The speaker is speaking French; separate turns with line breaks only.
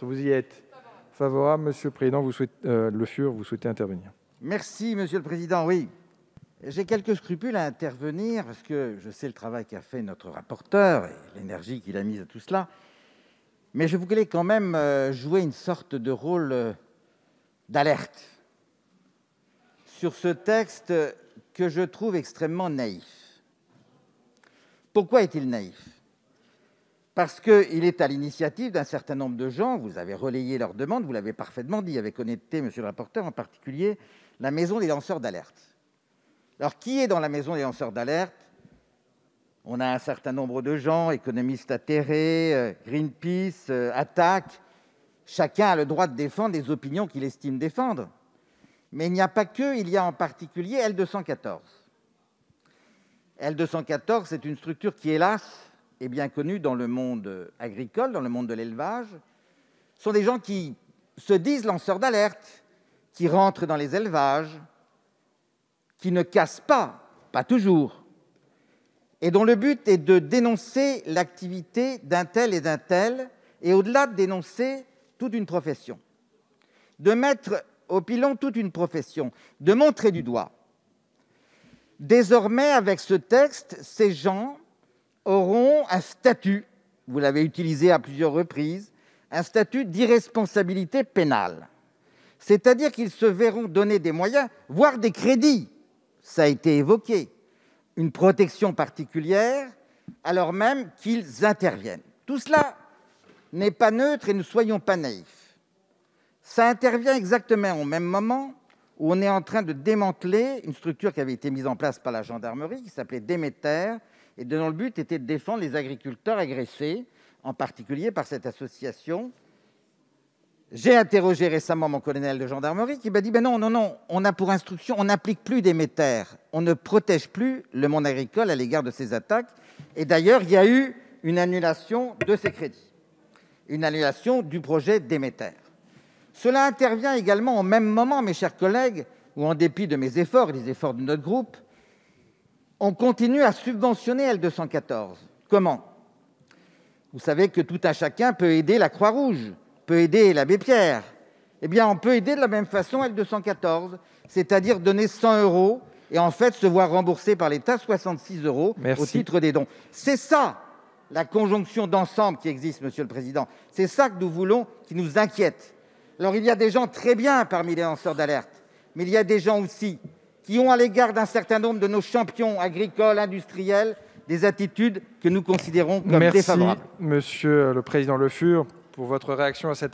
Vous y êtes favorable, Monsieur le Président, Le Fur, vous souhaitez intervenir.
Merci, Monsieur le Président. Oui, j'ai quelques scrupules à intervenir parce que je sais le travail qu'a fait notre rapporteur et l'énergie qu'il a mise à tout cela. Mais je voulais quand même jouer une sorte de rôle d'alerte sur ce texte que je trouve extrêmement naïf. Pourquoi est-il naïf ? Parce qu'il est à l'initiative d'un certain nombre de gens, vous avez relayé leurs demandes, vous l'avez parfaitement dit avec honnêteté, monsieur le rapporteur, en particulier la Maison des lanceurs d'alerte. Alors, qui est dans la Maison des lanceurs d'alerte ? On a un certain nombre de gens, économistes atterrés, Greenpeace, Attac. Chacun a le droit de défendre les opinions qu'il estime défendre. Mais il n'y a pas que, il y a en particulier L214. L214, c'est une structure qui, hélas, est bien connue dans le monde agricole, dans le monde de l'élevage. Ce sont des gens qui se disent lanceurs d'alerte, qui rentrent dans les élevages, qui ne cassent pas toujours, et dont le but est de dénoncer l'activité d'un tel, et au-delà de dénoncer toute une profession, de mettre au pilon toute une profession, de montrer du doigt. Désormais, avec ce texte, ces gens auront un statut, vous l'avez utilisé à plusieurs reprises, un statut d'irresponsabilité pénale. C'est-à-dire qu'ils se verront donner des moyens, voire des crédits, ça a été évoqué, une protection particulière, alors même qu'ils interviennent. Tout cela n'est pas neutre et ne soyons pas naïfs. Ça intervient exactement au même moment où on est en train de démanteler une structure qui avait été mise en place par la gendarmerie, qui s'appelait Déméter, et dont le but était de défendre les agriculteurs agressés, en particulier par cette association. J'ai interrogé récemment mon colonel de gendarmerie qui m'a dit « non, on a pour instruction, on n'applique plus Déméter, on ne protège plus le monde agricole à l'égard de ces attaques. » Et d'ailleurs, il y a eu une annulation de ces crédits, une annulation du projet Déméter. Cela intervient également au même moment, mes chers collègues, où en dépit de mes efforts et des efforts de notre groupe, on continue à subventionner L214. Comment ? Vous savez que tout un chacun peut aider la Croix-Rouge, peut aider l'abbé Pierre. Eh bien, on peut aider de la même façon L214, c'est-à-dire donner 100 € et en fait se voir rembourser par l'État 66 € au titre des dons. C'est ça, la conjonction d'ensemble qui existe, Monsieur le Président. C'est ça que nous voulons, qui nous inquiète. Alors, il y a des gens très bien parmi les lanceurs d'alerte, mais il y a des gens aussi qui ont à l'égard d'un certain nombre de nos champions agricoles, industriels, des attitudes que nous considérons comme défavorables.
Merci, Monsieur le Président Le Fur, pour votre réaction à cette